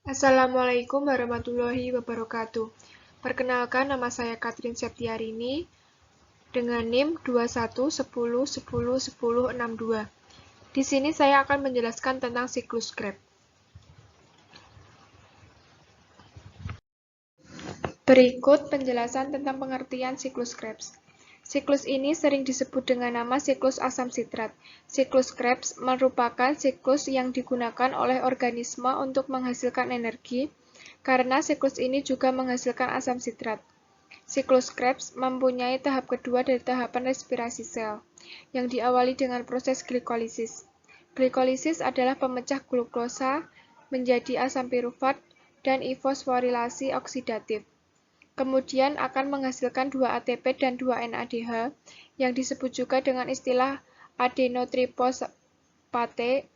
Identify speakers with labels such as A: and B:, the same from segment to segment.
A: Assalamualaikum warahmatullahi wabarakatuh. Perkenalkan, nama saya Katrin Septiarini dengan NIM 2110101062. Di sini saya akan menjelaskan tentang siklus Krebs. Berikut penjelasan tentang pengertian siklus Krebs. Siklus ini sering disebut dengan nama siklus asam sitrat. Siklus Krebs merupakan siklus yang digunakan oleh organisme untuk menghasilkan energi, karena siklus ini juga menghasilkan asam sitrat. Siklus Krebs mempunyai tahap kedua dari tahapan respirasi sel, yang diawali dengan proses glikolisis. Glikolisis adalah pemecah glukosa menjadi asam pirufat dan fosforilasi oksidatif. Kemudian akan menghasilkan 2 ATP dan 2 NADH yang disebut juga dengan istilah adenotrifosfate.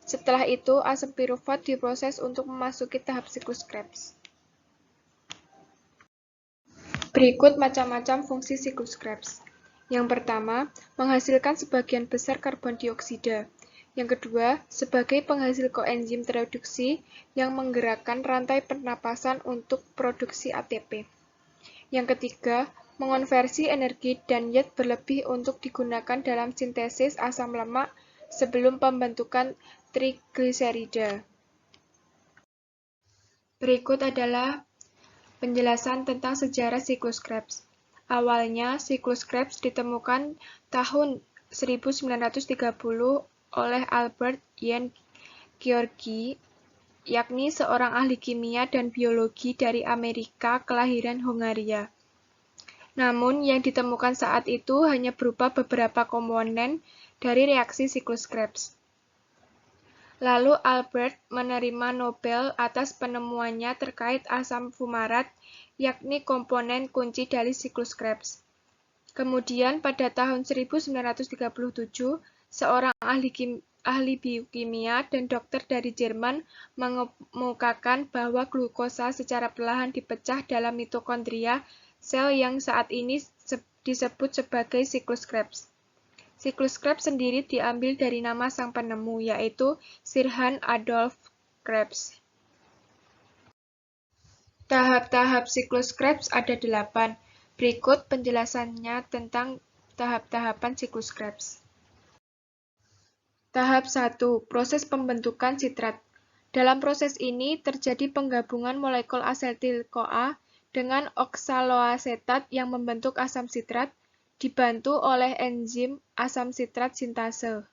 A: Setelah itu, asam pirufat diproses untuk memasuki tahap siklus Krebs. Berikut macam-macam fungsi siklus Krebs. Yang pertama, menghasilkan sebagian besar karbon dioksida. Yang kedua, sebagai penghasil koenzim tereduksi yang menggerakkan rantai pernapasan untuk produksi ATP. Yang ketiga, mengonversi energi dan zat berlebih untuk digunakan dalam sintesis asam lemak sebelum pembentukan trigliserida. Berikut adalah penjelasan tentang sejarah siklus Krebs. Awalnya, siklus Krebs ditemukan tahun 1930 oleh Albert Yen Georgi, yakni seorang ahli kimia dan biologi dari Amerika kelahiran Hongaria. Namun, yang ditemukan saat itu hanya berupa beberapa komponen dari reaksi siklus Krebs. Lalu Albert menerima Nobel atas penemuannya terkait asam fumarat, yakni komponen kunci dari siklus Krebs. Kemudian pada tahun 1937, seorang ahli biokimia dan dokter dari Jerman mengemukakan bahwa glukosa secara perlahan dipecah dalam mitokondria sel yang saat ini disebut sebagai siklus Krebs. Siklus Krebs sendiri diambil dari nama sang penemu, yaitu Sirhan Adolf Krebs. Tahap-tahap siklus Krebs ada 8. Berikut penjelasannya tentang tahap-tahapan siklus Krebs. Tahap 1. Proses pembentukan sitrat. Dalam proses ini terjadi penggabungan molekul asetil-CoA dengan oksaloasetat yang membentuk asam sitrat, dibantu oleh enzim asam sitrat sintase.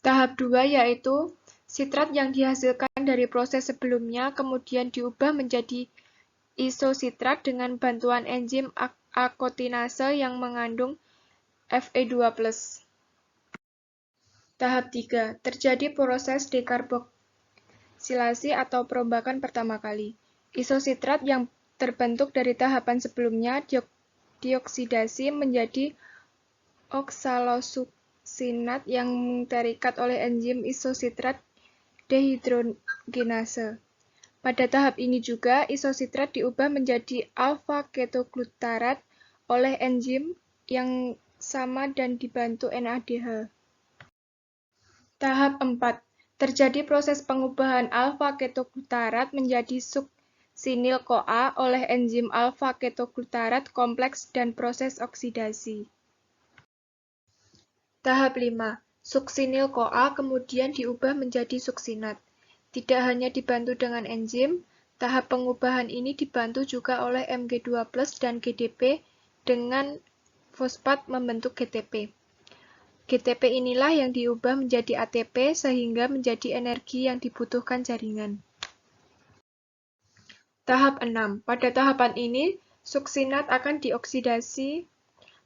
A: Tahap 2 yaitu sitrat yang dihasilkan dari proses sebelumnya kemudian diubah menjadi isositrat dengan bantuan enzim akotinase yang mengandung Fe2+. Tahap 3. Terjadi proses dekarboksilasi atau perombakan pertama kali. Isositrat yang terbentuk dari tahapan sebelumnya dioksidasi menjadi oksalosuksinat yang terikat oleh enzim isositrat dehidrogenase. Pada tahap ini juga, isositrat diubah menjadi alfa-ketoglutarat oleh enzim yang sama dan dibantu NADH. Tahap 4. Terjadi proses pengubahan alfa-ketoglutarat menjadi suksinil-CoA oleh enzim alfa-ketoglutarat kompleks dan proses oksidasi. Tahap 5. Suksinil-CoA kemudian diubah menjadi suksinat. Tidak hanya dibantu dengan enzim, tahap pengubahan ini dibantu juga oleh Mg2+ dan GDP dengan fosfat membentuk GTP. GTP inilah yang diubah menjadi ATP sehingga menjadi energi yang dibutuhkan jaringan. Tahap 6. Pada tahapan ini, suksinat akan dioksidasi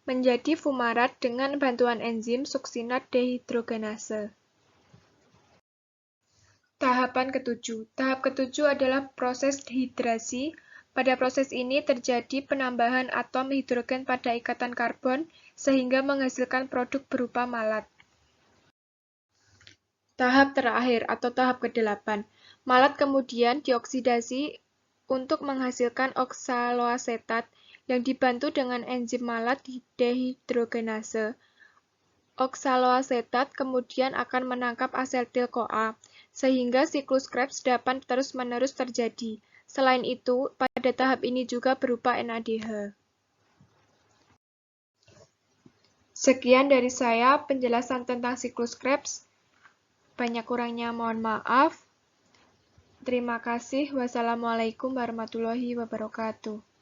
A: menjadi fumarat dengan bantuan enzim suksinat dehidrogenase. Tahapan ketujuh. Tahap ketujuh adalah proses dehidrasi. Pada proses ini terjadi penambahan atom hidrogen pada ikatan karbon sehingga menghasilkan produk berupa malat. Tahap terakhir atau tahap ke-8. Malat kemudian dioksidasi untuk menghasilkan oksaloasetat yang dibantu dengan enzim malat dehidrogenase. Oksaloasetat kemudian akan menangkap asetil-CoA sehingga siklus Krebs dapat terus-menerus terjadi. Selain itu, pada tahap ini juga berupa NADH. Sekian dari saya penjelasan tentang siklus Krebs. Banyak kurangnya mohon maaf. Terima kasih. Wassalamualaikum warahmatullahi wabarakatuh.